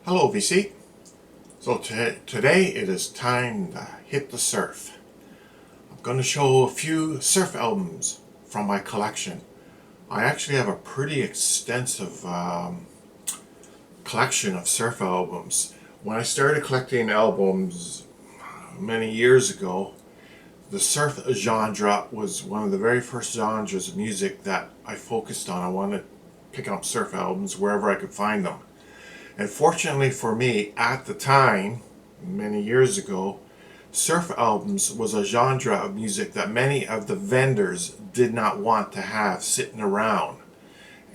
Hello VC. So today it is time to hit the surf. I'm going to show a few surf albums from my collection. I actually have a pretty extensive collection of surf albums. When I started collecting albums many years ago, the surf genre was one of the very first genres of music that I focused on. I wanted picking up surf albums wherever I could find them. And fortunately for me, at the time, many years ago, surf albums was a genre of music that many of the vendors did not want to have sitting around.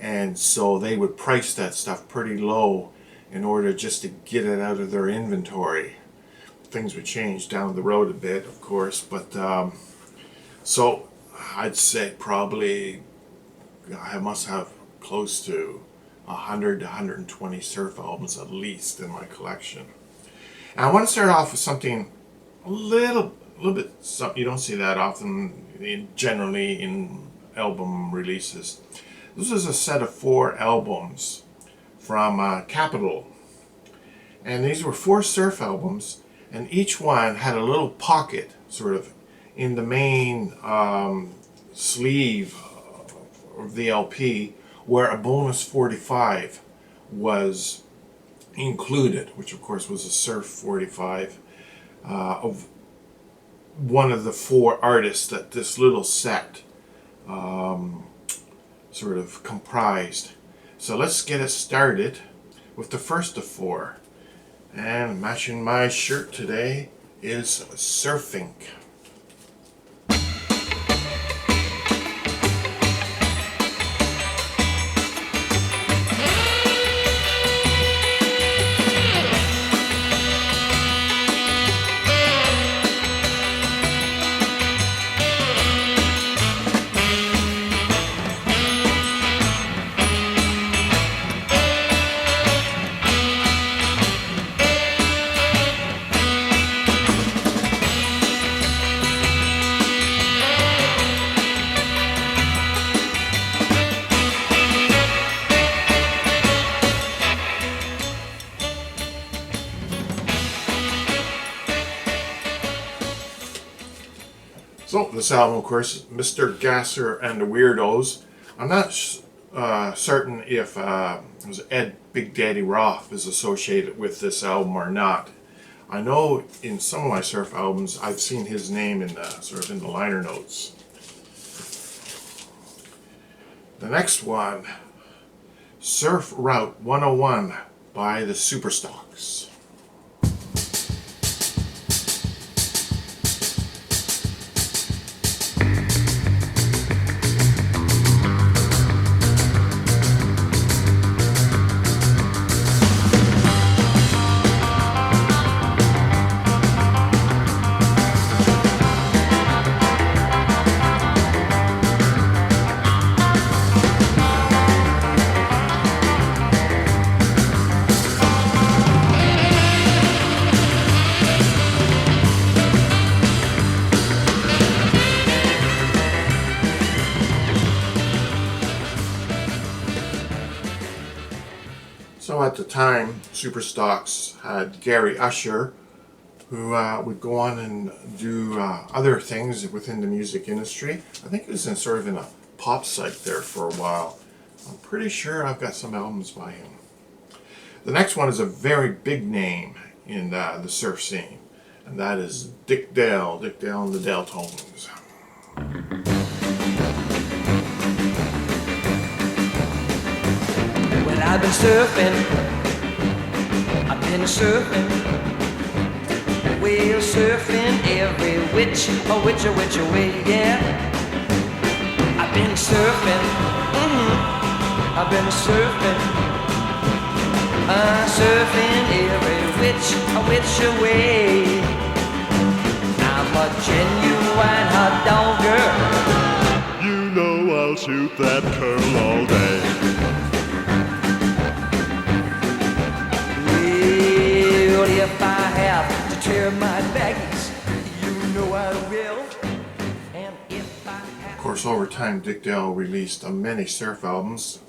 And so they would price that stuff pretty low in order just to get it out of their inventory. Things would change down the road a bit, of course, but so I'd say probably I must have close to 100 to 120 surf albums at least in my collection. And I want to start off with something a little bit something you don't see that often generally in album releases. This is a set of 4 albums from Capitol, and these were 4 surf albums, and each one had a little pocket sort of in the main sleeve of the LP where a bonus 45 was included, which of course was a surf 45 of one of the 4 artists that this little set sort of comprised. So let's get it started with the first of 4. And matching my shirt today is Surfink. So this album, of course, Mr. Gasser and the Weirdos. I'm not certain if it was Ed Big Daddy Roth is associated with this album or not. I know in some of my surf albums I've seen his name in sort of in the liner notes. The next one, Surf Route 101 by the Superstocks. So at the time, Superstocks had Gary Usher, who would go on and do other things within the music industry. I think he was in sort of in a pop psych there for a while. I'm pretty sure I've got some albums by him. The next one is a very big name in the surf scene, and that is Dick Dale and the Deltones. I've been surfing, well surfing every which way, yeah. I've been surfing, surfing every which way. I'm a genuine hot dog girl. You know I'll shoot that curl all day. If I have to tear my baggies, you know I will. And if I have... Of course, over time, Dick Dale released many surf albums.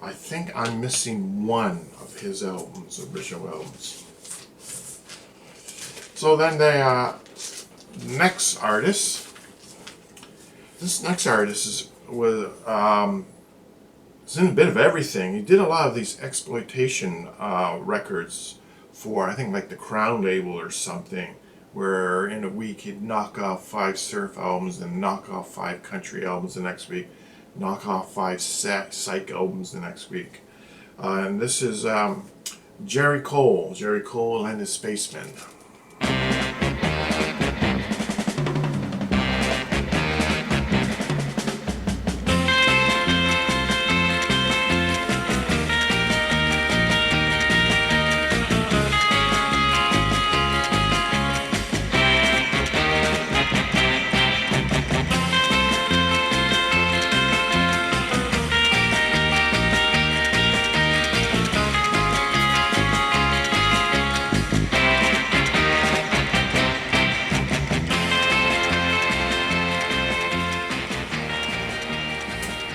I think I'm missing one of his albums, original albums. So then the next artist. This next artist is in a bit of everything. He did a lot of these exploitation records for, I think, like the Crown label or something, where in a week he'd knock off 5 surf albums, then knock off 5 country albums the next week, knock off 5 psych albums the next week. And this is Jerry Cole and his Spacemen.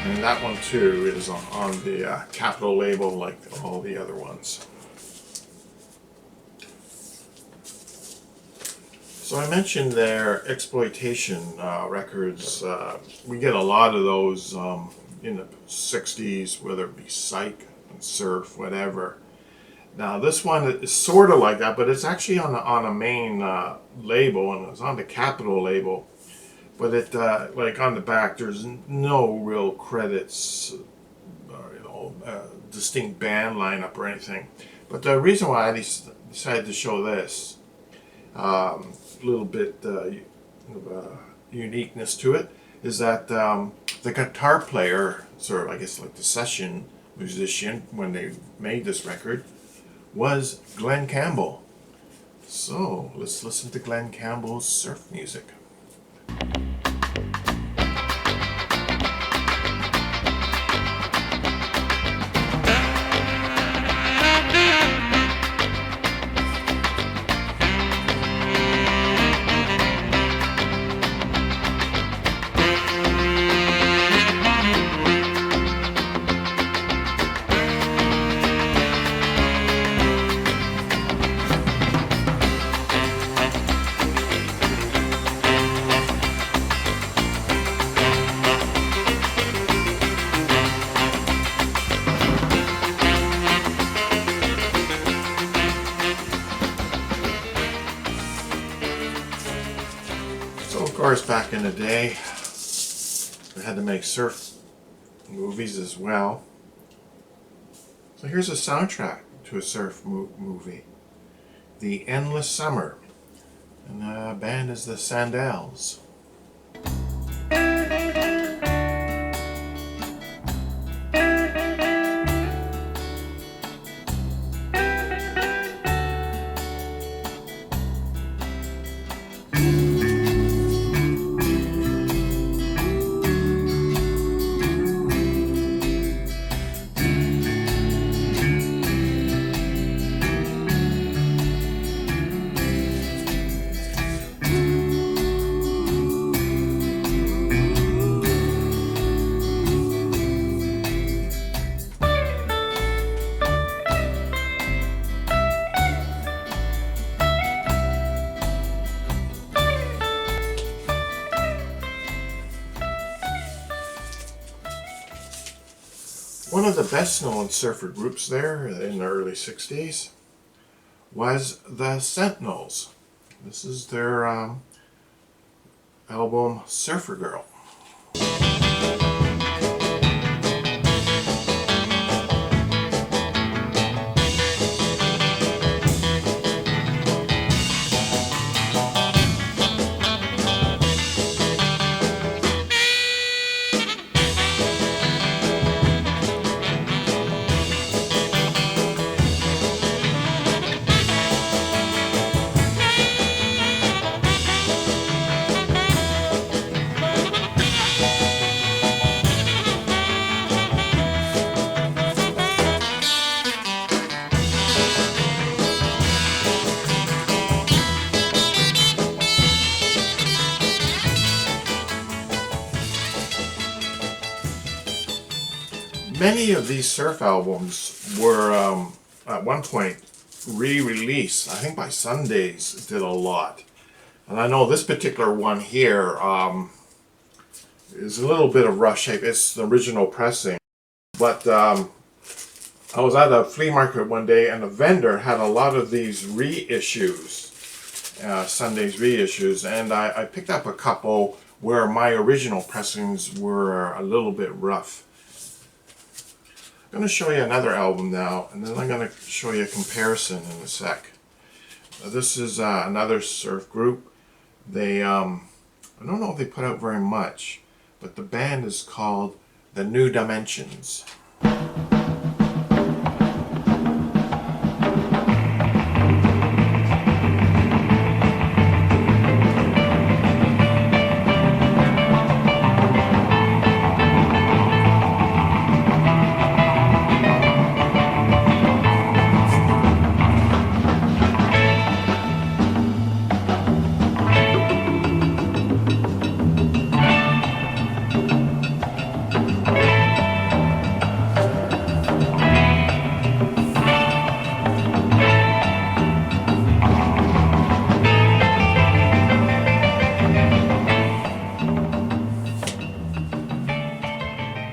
And that one too is on the Capitol label, like all the other ones. So I mentioned their exploitation records. We get a lot of those in the 60s, whether it be psych and surf, whatever. Now this one is sort of like that, but it's actually on a main label, and it's on the Capitol label. But it, like on the back, there's no real credits, or, distinct band lineup or anything. But the reason why I decided to show this, little bit of uniqueness to it, is that the guitar player, sort of, I guess, like the session musician when they made this record, was Glen Campbell. So let's listen to Glen Campbell's surf music. So of course, back in the day, we had to make surf movies as well. So here's a soundtrack to a surf movie, The Endless Summer, and the band is the Sandals. One of the best known surfer groups there in the early 60s was the Sentinels. This is their album Surfer Girl. Many of these surf albums were at one point re-released. I think by Sundays did a lot. And I know this particular one here is a little bit of rough shape. It's the original pressing. But I was at a flea market one day and the vendor had a lot of these reissues, Sunday's reissues, and I picked up a couple where my original pressings were a little bit rough. I'm going to show you another album now, and then I'm going to show you a comparison in a sec. This is another surf group. They, I don't know if they put out very much, but the band is called The New Dimensions.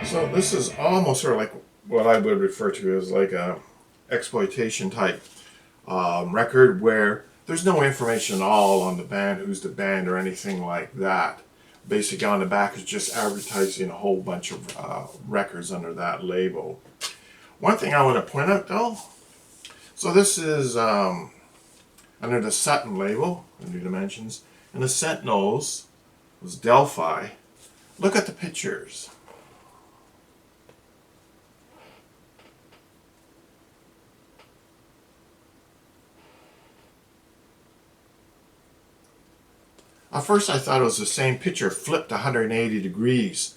So this is almost sort of like what I would refer to as like a exploitation type record where there's no information at all on the band, who's the band or anything like that. Basically on the back is just advertising a whole bunch of records under that label. One thing I want to point out though, so this is under the Sutton label, The New Dimensions, and the Sentinels was Delphi. Look at the pictures. At first I thought it was the same picture flipped 180 degrees,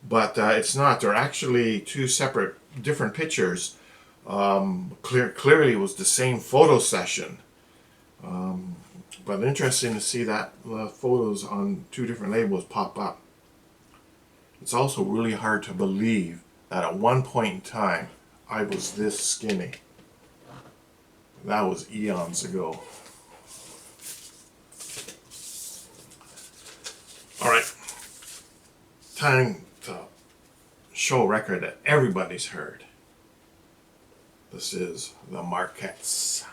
but it's not. They're actually two separate, different pictures. Clearly it was the same photo session. But interesting to see that photos on two different labels pop up. It's also really hard to believe that at one point in time I was this skinny. That was eons ago. Alright, time to show a record that everybody's heard. This is the Marquettes.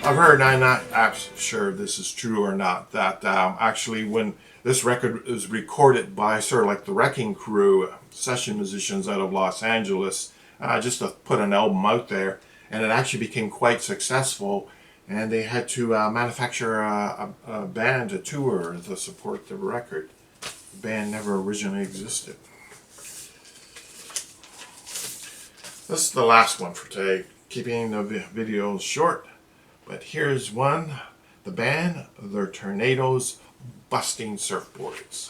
I've heard, and I'm not absolutely sure this is true or not, that actually when this record was recorded by sort of like the Wrecking Crew, session musicians out of Los Angeles, just to put an album out there, and it actually became quite successful, and they had to manufacture a band, a tour to support the record. The band never originally existed. This is the last one for today, keeping the videos short. But here's one, the band, the Tornadoes, Busting Surfboards.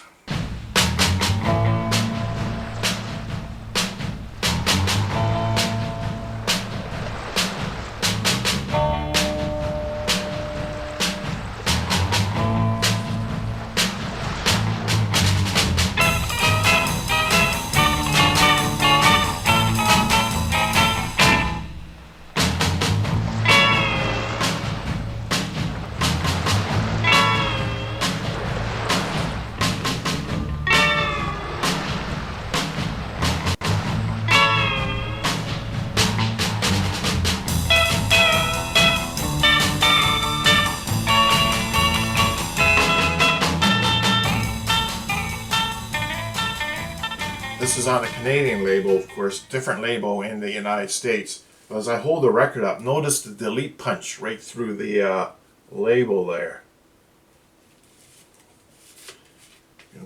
was on a Canadian label, of course, different label in the United States. But as I hold the record up, notice the delete punch right through the label there.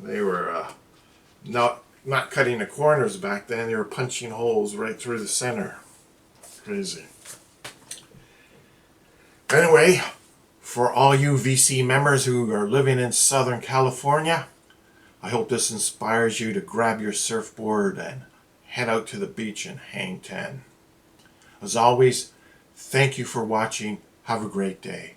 They were not cutting the corners back then, they were punching holes right through the center. Crazy. Anyway, for all you VC members who are living in Southern California, I hope this inspires you to grab your surfboard and head out to the beach and hang 10. As always, thank you for watching. Have a great day.